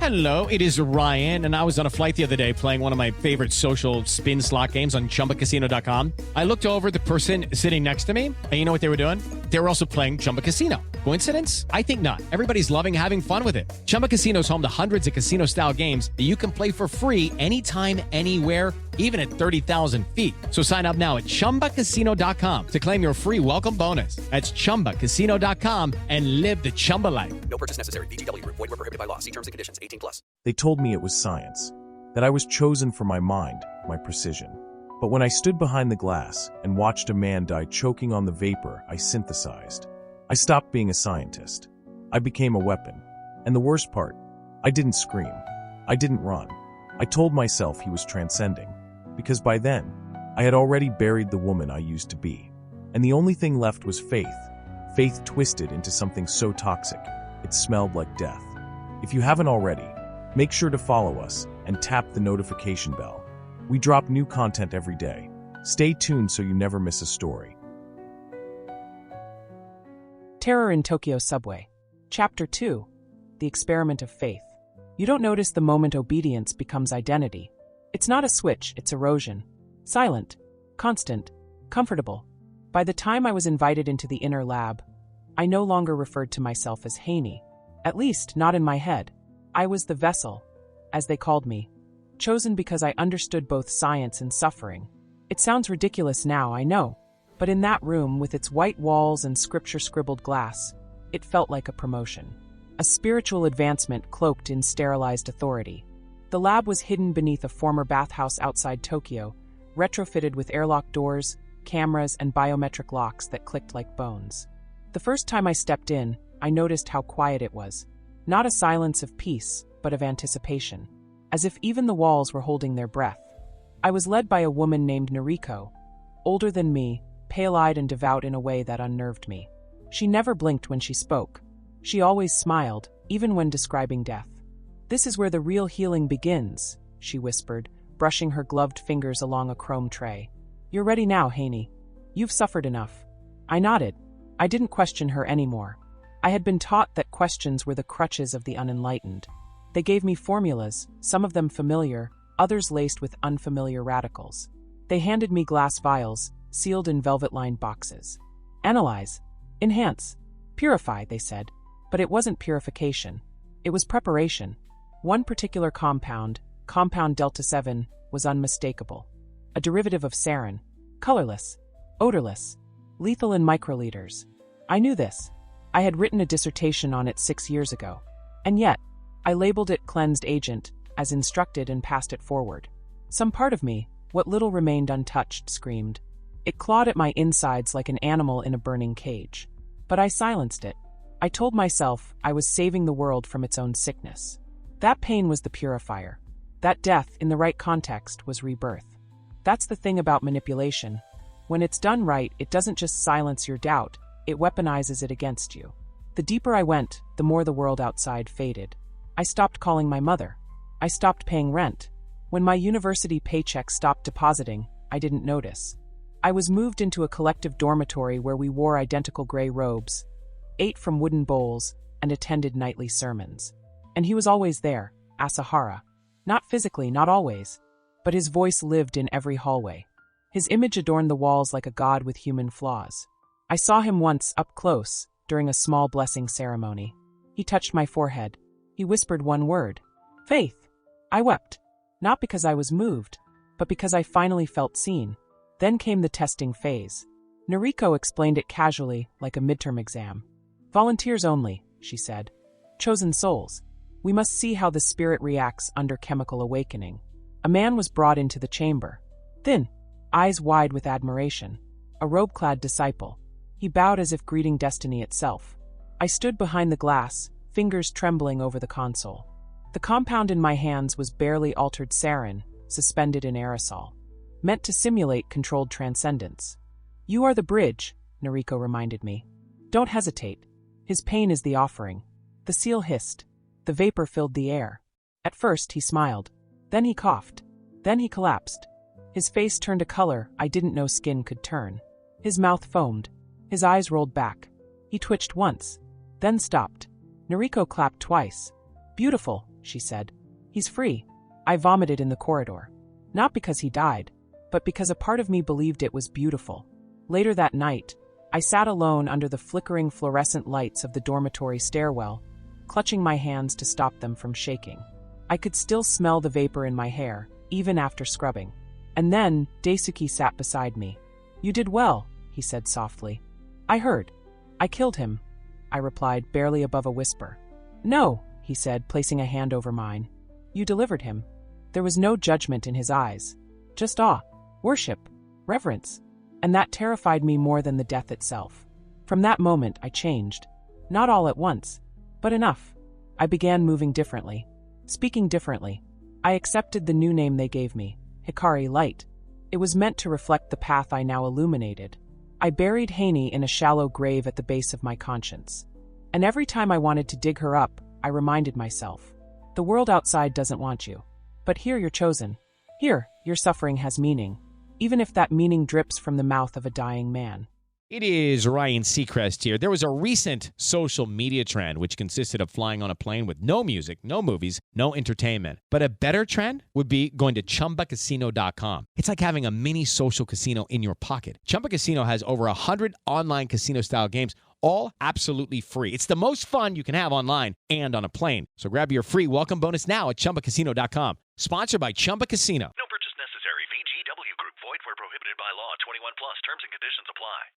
Hello, it is Ryan, and I was on a flight the other day playing one of my favorite social spin slot games on ChumbaCasino.com. I looked over at the person sitting next to me, and you know what they were doing? They were also playing Chumba Casino. Coincidence? I think not. Everybody's loving having fun with it. Chumba Casino is home to hundreds of casino-style games that you can play for free anytime, anywhere, even at 30,000 feet. So sign up now at ChumbaCasino.com to claim your free welcome bonus. That's ChumbaCasino.com and live the Chumba life. No purchase necessary. VGW. Void where prohibited by law. See terms and conditions. 18+. They told me it was science, that I was chosen for my mind, my precision. But when I stood behind the glass and watched a man die choking on the vapor I synthesized, I stopped being a scientist. I became a weapon. And the worst part, I didn't scream. I didn't run. I told myself he was transcending, because by then, I had already buried the woman I used to be. And the only thing left was faith. Faith twisted into something so toxic, it smelled like death. If you haven't already, make sure to follow us and tap the notification bell. We drop new content every day. Stay tuned so you never miss a story. Terror in Tokyo Subway. Chapter 2. The Experiment of Faith. You don't notice the moment obedience becomes identity. It's not a switch, it's erosion. Silent, constant, comfortable. By the time I was invited into the inner lab, I no longer referred to myself as Hanae. At least, not in my head. I was the vessel, as they called me, chosen because I understood both science and suffering. It sounds ridiculous now, I know, but in that room, with its white walls and scripture-scribbled glass, it felt like a promotion. A spiritual advancement cloaked in sterilized authority. The lab was hidden beneath a former bathhouse outside Tokyo, retrofitted with airlock doors, cameras, and biometric locks that clicked like bones. The first time I stepped in, I noticed how quiet it was. Not a silence of peace, but of anticipation. As if even the walls were holding their breath. I was led by a woman named Noriko, older than me, pale-eyed and devout in a way that unnerved me. She never blinked when she spoke. She always smiled, even when describing death. "This is where the real healing begins," she whispered, brushing her gloved fingers along a chrome tray. "You're ready now, Hanae. You've suffered enough." I nodded. I didn't question her anymore. I had been taught that questions were the crutches of the unenlightened. They gave me formulas, some of them familiar, others laced with unfamiliar radicals. They handed me glass vials, sealed in velvet-lined boxes. "Analyze. Enhance. Purify," they said. But it wasn't purification. It was preparation. One particular compound, compound Delta 7, was unmistakable. A derivative of Sarin. Colorless. Odorless. Lethal in microliters. I knew this. I had written a dissertation on it 6 years ago. And yet, I labeled it cleansed agent, as instructed, and passed it forward. Some part of me, what little remained untouched, screamed. It clawed at my insides like an animal in a burning cage. But I silenced it. I told myself I was saving the world from its own sickness. That pain was the purifier. That death, in the right context, was rebirth. That's the thing about manipulation. When it's done right, it doesn't just silence your doubt, it weaponizes it against you. The deeper I went, the more the world outside faded. I stopped calling my mother. I stopped paying rent. When my university paycheck stopped depositing, I didn't notice. I was moved into a collective dormitory where we wore identical gray robes, ate from wooden bowls, and attended nightly sermons. And he was always there, Asahara. Not physically, not always, but his voice lived in every hallway. His image adorned the walls like a god with human flaws. I saw him once, up close, during a small blessing ceremony. He touched my forehead. He whispered one word. "Faith." I wept. Not because I was moved, but because I finally felt seen. Then came the testing phase. Noriko explained it casually, like a midterm exam. "Volunteers only," she said. "Chosen souls. We must see how the spirit reacts under chemical awakening." A man was brought into the chamber. Thin, eyes wide with admiration. A robe-clad disciple. He bowed as if greeting destiny itself. I stood behind the glass, fingers trembling over the console. The compound in my hands was barely altered sarin, suspended in aerosol. Meant to simulate controlled transcendence. "You are the bridge," Noriko reminded me. "Don't hesitate. His pain is the offering." The seal hissed. The vapor filled the air. At first, he smiled. Then he coughed. Then he collapsed. His face turned a color I didn't know skin could turn. His mouth foamed. His eyes rolled back. He twitched once, then stopped. Noriko clapped twice. "Beautiful," she said. He's free. I vomited in the corridor. Not because he died, but because a part of me believed it was beautiful. Later that night, I sat alone under the flickering fluorescent lights of the dormitory stairwell, clutching my hands to stop them from shaking. I could still smell the vapor in my hair, even after scrubbing. And then, Daisuke sat beside me. You did well, he said softly. I heard. I killed him, I replied, barely above a whisper. No, he said, placing a hand over mine. You delivered him. There was no judgment in his eyes. Just awe, worship, reverence. And that terrified me more than the death itself. From that moment, I changed. Not all at once, but enough. I began moving differently, speaking differently. I accepted the new name they gave me, Hikari Light. It was meant to reflect the path I now illuminated. I buried Hanae in a shallow grave at the base of my conscience. And every time I wanted to dig her up, I reminded myself, the world outside doesn't want you. But here you're chosen. Here, your suffering has meaning, even if that meaning drips from the mouth of a dying man. It is Ryan Seacrest here. There was a recent social media trend which consisted of flying on a plane with no music, no movies, no entertainment. But a better trend would be going to ChumbaCasino.com. It's like having a mini social casino in your pocket. Chumba Casino has over 100 online casino-style games, all absolutely free. It's the most fun you can have online and on a plane. So grab your free welcome bonus now at ChumbaCasino.com. Sponsored by Chumba Casino. No purchase necessary. VGW Group. Void where prohibited by law. 21 plus. Terms and conditions apply.